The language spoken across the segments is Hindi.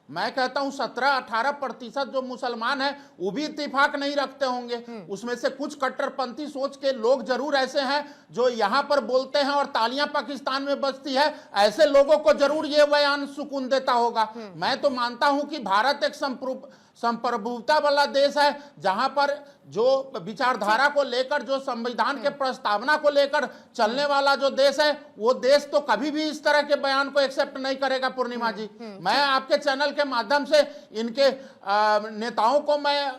मैं कहता हूं 17-18% जो मुसलमान हैं वो भी इत्तेफाक नहीं रखते होंगे। उसमें से कुछ कट्टरपंथी सोच के लोग जरूर ऐसे हैं जो यहां पर बोलते हैं और तालियां पाकिस्तान में बजती है। ऐसे लोगों को जरूर ये बयान सुकून देता होगा। मैं तो मानता हूं कि भारत एक संप्रभुता वाला देश है, जहां पर जो विचारधारा को लेकर, जो संविधान के प्रस्तावना को लेकर चलने वाला जो देश है, वो देश तो कभी भी इस तरह के बयान को एक्सेप्ट नहीं करेगा। पूर्णिमा जी, मैं आपके चैनल के माध्यम से इनके नेताओं को मैं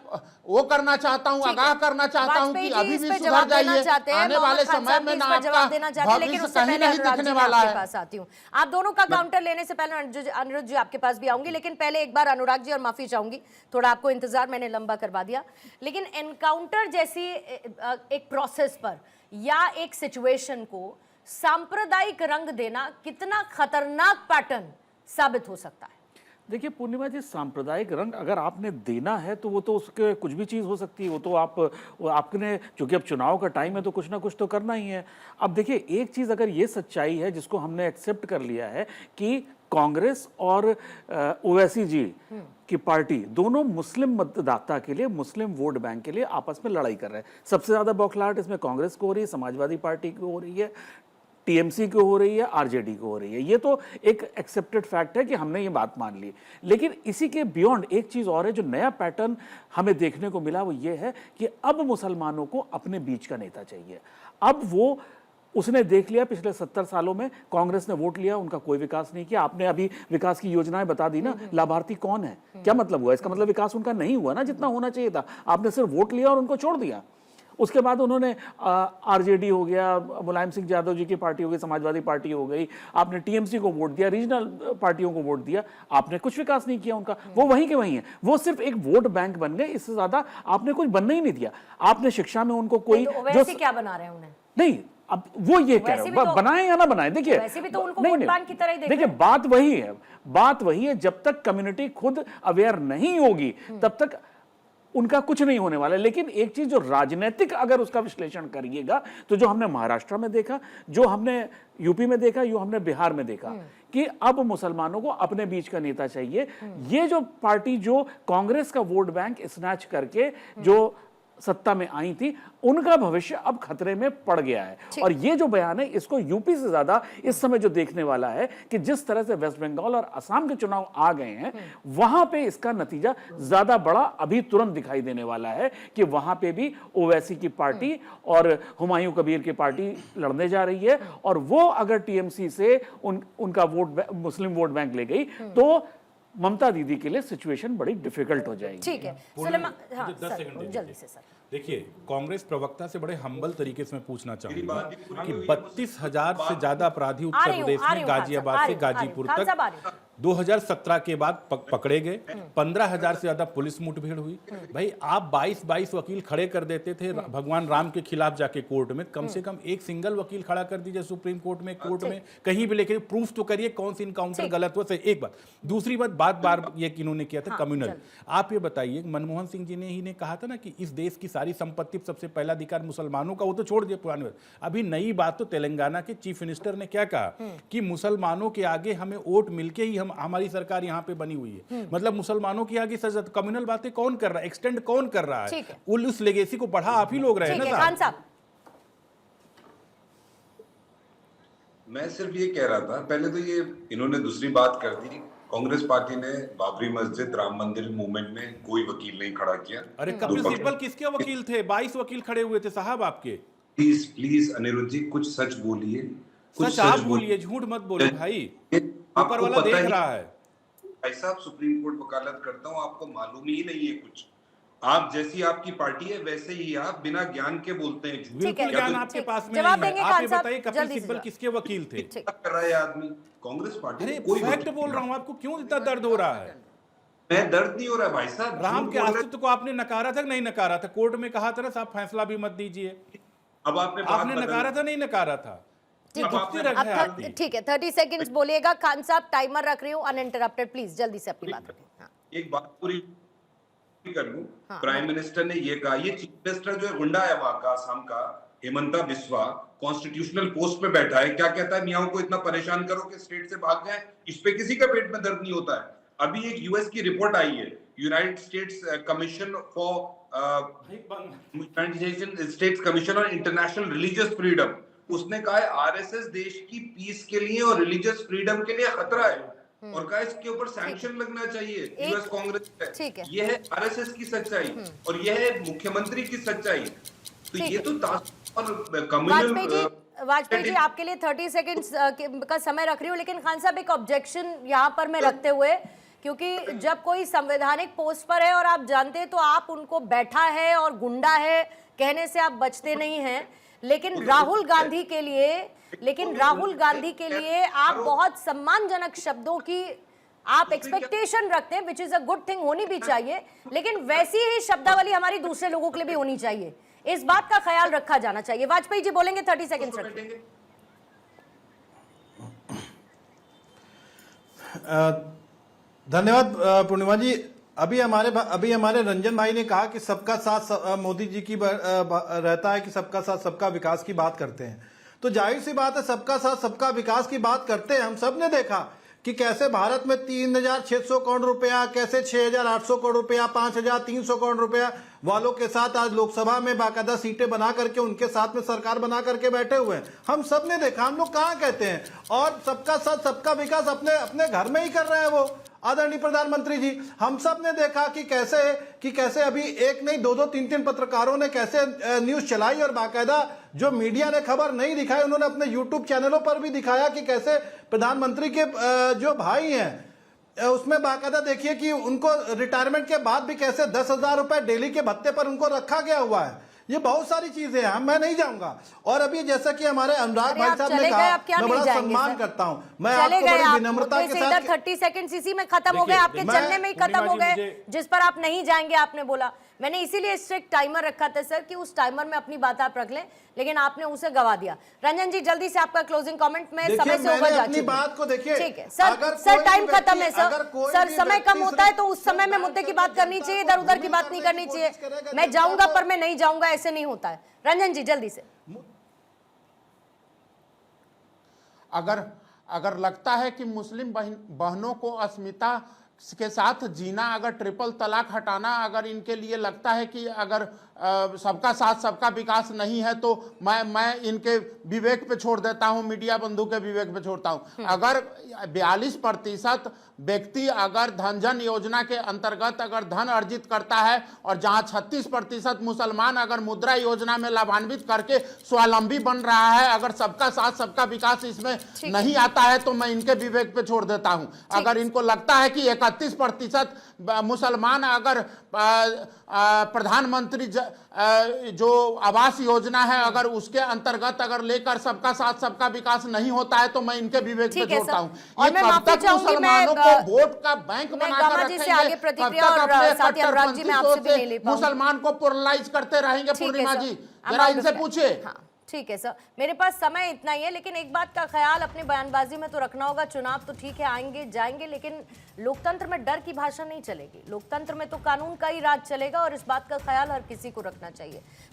वो करना चाहता हूं, आगाह करना चाहता हूं कि अभी भी सुधर जाइए। आने वाले समय में ना आपका भविष्य कहीं नहीं दिखने वाला है। आती हूँ आप दोनों का काउंटर लेने से पहले अनुराग जी आपके पास भी आऊंगी, लेकिन पहले एक बार अनुराग जी, और माफी चाहूंगी थोड़ा आपको इंतजार मैंने लंबा करवा दिया, लेकिन एनकाउंटर जैसी एक प्रोसेस पर या एक सिचुएशन को सांप्रदायिक रंग देना कितना खतरनाक पैटर्न साबित हो सकता है? देखिए पूर्णिमा जी, सांप्रदायिक रंग अगर आपने देना है तो वो तो उसके कुछ भी चीज़ हो सकती है। वो तो आपने, चूंकि अब चुनाव का टाइम है तो कुछ ना कुछ तो करना ही है। अब देखिए एक चीज़ अगर ये सच्चाई है जिसको हमने एक्सेप्ट कर लिया है कि कांग्रेस और ओवैसी जी की पार्टी दोनों मुस्लिम मतदाता के लिए, मुस्लिम वोट बैंक के लिए आपस में लड़ाई कर रहे हैं। सबसे ज़्यादा बौखलाहट इसमें कांग्रेस को हो रही है, समाजवादी पार्टी को हो रही है, टीएमसी को हो रही है, आरजेडी को हो रही है। ये तो एक एक्सेप्टेड फैक्ट है कि हमने ये बात मान ली। लेकिन इसी के बियॉन्ड एक चीज़ और है जो नया पैटर्न हमें देखने को मिला, वो ये है कि अब मुसलमानों को अपने बीच का नेता चाहिए। अब वो उसने देख लिया पिछले 70 सालों में कांग्रेस ने वोट लिया, उनका कोई विकास नहीं किया। आपने अभी विकास की योजनाएं बता दी ना, लाभार्थी कौन है, क्या मतलब हुआ? इसका मतलब विकास उनका नहीं हुआ ना जितना होना चाहिए था। आपने सिर्फ वोट लिया और उनको छोड़ दिया। उसके बाद उन्होंने आरजेडी हो गया, मुलायम सिंह यादव जी की पार्टी हो गई, समाजवादी पार्टी हो गई, आपने टीएमसी को वोट दिया, रीजनल पार्टियों को वोट दिया, आपने कुछ विकास नहीं किया उनका। वो वहीं के वहीं है, वो सिर्फ एक वोट बैंक बन गए, इससे ज्यादा आपने कुछ बनने ही नहीं दिया। आपने शिक्षा में उनको कोई जो क्या बना रहे हैं उन्हें नहीं, अब वो ये कह रहे हैं बनाए या ना बनाए। देखिए वैसे भी तो उनको वोट बैंक की तरह ही देखिए बात वही है, जब तक कम्युनिटी खुद अवेयर नहीं होगी तब तक उनका कुछ नहीं होने वाला। लेकिन एक चीज जो राजनीतिक अगर उसका विश्लेषण करिएगा तो जो हमने महाराष्ट्र में देखा, जो हमने यूपी में देखा, जो हमने बिहार में देखा कि अब मुसलमानों को अपने बीच का नेता चाहिए। ये जो पार्टी जो कांग्रेस का वोट बैंक स्नैच करके जो सत्ता में आई थी, उनका भविष्य अब खतरे में पड़ गया है। और ये जो बयान है इसको यूपी से ज्यादा इस समय जो देखने वाला है कि जिस तरह से वेस्ट बंगाल और असम के चुनाव आ गए हैं, वहां पे इसका नतीजा ज्यादा बड़ा अभी तुरंत दिखाई देने वाला है कि वहां पे भी ओवैसी की पार्टी और हुमायूं कबीर की पार्टी लड़ने जा रही है। और वो अगर टीएमसी से उनका मुस्लिम वोट बैंक ले गई तो ममता दीदी के लिए सिचुएशन बड़ी डिफिकल्ट हो जाएगी। ठीक है, हाँ, 10 सेकंड जल्दी से सर। देखिए, कांग्रेस प्रवक्ता से बड़े हम्बल तरीके से मैं पूछना चाहूंगा कि 32,000 से ज्यादा अपराधी उत्तर प्रदेश में गाजियाबाद से गाजीपुर तक 2017 के बाद पकड़े गए। 15,000 से ज्यादा पुलिस मुठभेड़ हुई। भाई आप 22 वकील खड़े कर देते थे भगवान राम के खिलाफ जाके कोर्ट में, कम से कम एक सिंगल वकील खड़ा कर दीजिए सुप्रीम कोर्ट में, कोर्ट में कहीं भी लेके प्रूफ तो करिए कौन सी इनकाउंटर गलत हुआ। एक बात, दूसरी बात बार ये इन्होंने किया था कम्युनल। आप ये बताइए, मनमोहन सिंह जी ने ही ने कहा था ना कि इस देश की सारी संपत्ति सबसे पहला अधिकार मुसलमानों का, वो तो छोड़ दिया पुरानी बात। अभी नई बात तो तेलंगाना के चीफ मिनिस्टर ने क्या कहा कि मुसलमानों के आगे हमें वोट मिलके ही हमारी सरकार यहाँ पे बनी हुई है। मतलब मुसलमानों की आगे सजत कम्युनल बातें कौन कर रहा है, एक्सटेंड कौन कर रहा है? उस लेगेसी को बढ़ा आप ही लोग रहे हैं ना साहब। मैं सिर्फ ये कह रहा था, पहले तो ये इन्होंने दूसरी बात कर दी, कांग्रेस पार्टी ने बाबरी मस्जिद, राम मंदिर मूवमेंट में कोई वकील नहीं खड़ा किया। अरे कपिल सिब्बल किसके वकील थे? 22 वकील खड़े हुए थे साहब आपके। प्लीज अनिरुद्ध जी कुछ सच बोलिए, सच आप बोलिए, झूठ मत बोलो भाई, ऊपर वाला देख रहा है। भाई साहब सुप्रीम कोर्ट वकालत करता हूँ, आपको मालूम ही नहीं है कुछ। आप जैसी आपकी पार्टी है वैसे ही आप बिना ज्ञान के बोलते हैं। बिल्कुल ज्ञान आपके पास में नहीं है। आप ये बताइए कपिल सिब्बल किसके वकील थे? कर रहा है आदमी कांग्रेस पार्टी। अरे फैक्ट बोल रहा हूँ, आपको क्यों इतना दर्द हो रहा है? मैं दर्द नहीं हो रहा भाई साहब। राम के अस्तित्व को आपने नकारा था नहीं नकारा था? कोर्ट में कहा था ना साहब फैसला भी मत दीजिए। अब आपने नकारा था नहीं नकारा था? ठीक है, 30 सेकंड्स बोलिएगा। खान साहब टाइमर रख रही हूँ अनइंटरप्टेड, प्लीज जल्दी से अपनी बात रखें। एक बात पूरी कर लूं। प्राइम मिनिस्टर ने ये कहा, ये चीफ मिनिस्टर जो है गुंडा है वहां का, असम का, हेमंता बिस्वा, कॉन्स्टिट्यूशनल पोस्ट पे बैठा है। क्या कहता है, मियाओं को इतना परेशान करो कि स्टेट से भाग जाए। इस पे किसी का पेट में दर्द नहीं होता है। अभी एक यूएस की रिपोर्ट आई है, United states commission on international religious freedom, उसने कहा है आरएसएस देश की पीस के लिए और रिलीजियस फ्रीडम के लिए खतरा है, और कहा इसके ऊपर सैंक्शन लगना चाहिए। यूएस कांग्रेस है, ये है आरएसएस की सच्चाई और यह है मुख्यमंत्री की सच्चाई। तो ये तो वाजपेयी जी आपके लिए 30 सेकंड्स का समय रख रही हूँ, लेकिन खान साहब एक ऑब्जेक्शन यहाँ पर मैं रखते हुए, क्योंकि जब कोई संवैधानिक पोस्ट पर है और आप जानते हैं तो आप उनको बैठा है और गुंडा है कहने से आप बचते नहीं हैं, लेकिन राहुल गांधी के लिए आप बहुत सम्मानजनक शब्दों की आप एक्सपेक्टेशन रखते हैं, which is a good thing, होनी भी चाहिए, लेकिन वैसी ही शब्दावली हमारी दूसरे लोगों के लिए भी होनी चाहिए। इस बात का ख्याल रखा जाना चाहिए। वाजपेयी जी बोलेंगे, 30 सेकंड्स रखेंगे। धन्यवाद पूर्णिमा जी। अभी हमारे रंजन भाई ने कहा कि सबका साथ मोदी जी की रहता है कि सबका साथ सबका विकास की बात करते हैं, तो जाहिर सी बात है सबका साथ सबका विकास की बात करते हैं। हम सब ने देखा कि कैसे भारत में 3,600 करोड़ रुपया, कैसे 6,800 करोड़ रुपया, 5,300 करोड़ रुपया वालों के साथ आज लोकसभा में बाकायदा सीटें बना करके उनके साथ में सरकार बना करके बैठे हुए हैं। हम सब ने देखा, हम लोग कहाँ कहते हैं, और सबका साथ सबका विकास अपने अपने घर में ही कर रहे हैं वो आदरणीय प्रधानमंत्री जी। हम सब ने देखा कि कैसे अभी एक नहीं दो 3 पत्रकारों ने कैसे न्यूज चलाई और बाकायदा जो मीडिया ने खबर नहीं दिखाई उन्होंने अपने यूट्यूब चैनलों पर भी दिखाया कि कैसे प्रधानमंत्री के जो भाई हैं उसमें बाकायदा देखिए कि उनको रिटायरमेंट के बाद भी कैसे 10,000 रुपए डेली के भत्ते पर उनको रखा गया हुआ है। ये बहुत सारी चीजें हैं, मैं नहीं जाऊंगा। और अभी जैसा कि हमारे अनुराग भाई साहब ने कहा, मैं बड़ा सम्मान करता हूं, मैं आपको बड़ी विनम्रता के साथ 30 सेकंड इसी में खत्म हो गए, आपके चलने में ही खत्म हो गए, जिस पर आप नहीं जाएंगे आपने बोला। मैंने इसीलिए स्ट्रिक्ट टाइमर रखा था सर कि उस टाइमर में अपनी बात आप रख लें, लेकिन आपने उसे गवा दिया। रंजन जी जल्दी से आपका क्लोजिंग कमेंट में समय से होगा अपनी बात को देखिए। ठीक है सर टाइम खत्म है सर समय कम होता है तो उस समय में मुद्दे की बात करनी चाहिए, इधर उधर की बात नहीं करनी चाहिए। मैं जाऊंगा पर मैं नहीं जाऊंगा, ऐसे नहीं होता है। रंजन जी जल्दी से। अगर लगता है कि मुस्लिम बहनों को अस्मिता के साथ जीना, अगर ट्रिपल तलाक हटाना अगर इनके लिए लगता है कि अगर सबका साथ सबका विकास नहीं है, तो मैं इनके विवेक पे छोड़ देता हूं, मीडिया बंधु के विवेक पे छोड़ता हूं। अगर 42% व्यक्ति अगर धन जन योजना के अंतर्गत अगर धन अर्जित करता है और जहां 36% मुसलमान अगर मुद्रा योजना में लाभान्वित करके स्वावलंबी बन रहा है, अगर सबका साथ सबका विकास इसमें नहीं आता है तो मैं इनके विवेक पे छोड़ देता हूं। अगर इनको लगता है कि 31% मुसलमान अगर प्रधानमंत्री जो आवास योजना है अगर उसके अंतर्गत अगर लेकर सबका साथ सबका विकास नहीं होता है तो मैं इनके विवेक पे छोड़ता हूं। और मैं माफी चाहूंगी, मुसलमानों को वोट का बैंक बनाकर रखेंगे, मुसलमान को पोलराइज करते रहेंगे। पूर्णिमा जी जरा इनसे पूछिए। ठीक है सर, मेरे पास समय इतना ही है, लेकिन एक बात का ख्याल अपने बयानबाजी में तो रखना होगा। चुनाव तो ठीक है आएंगे जाएंगे, लेकिन लोकतंत्र में डर की भाषा नहीं चलेगी। लोकतंत्र में तो कानून का ही राज चलेगा और इस बात का ख्याल हर किसी को रखना चाहिए।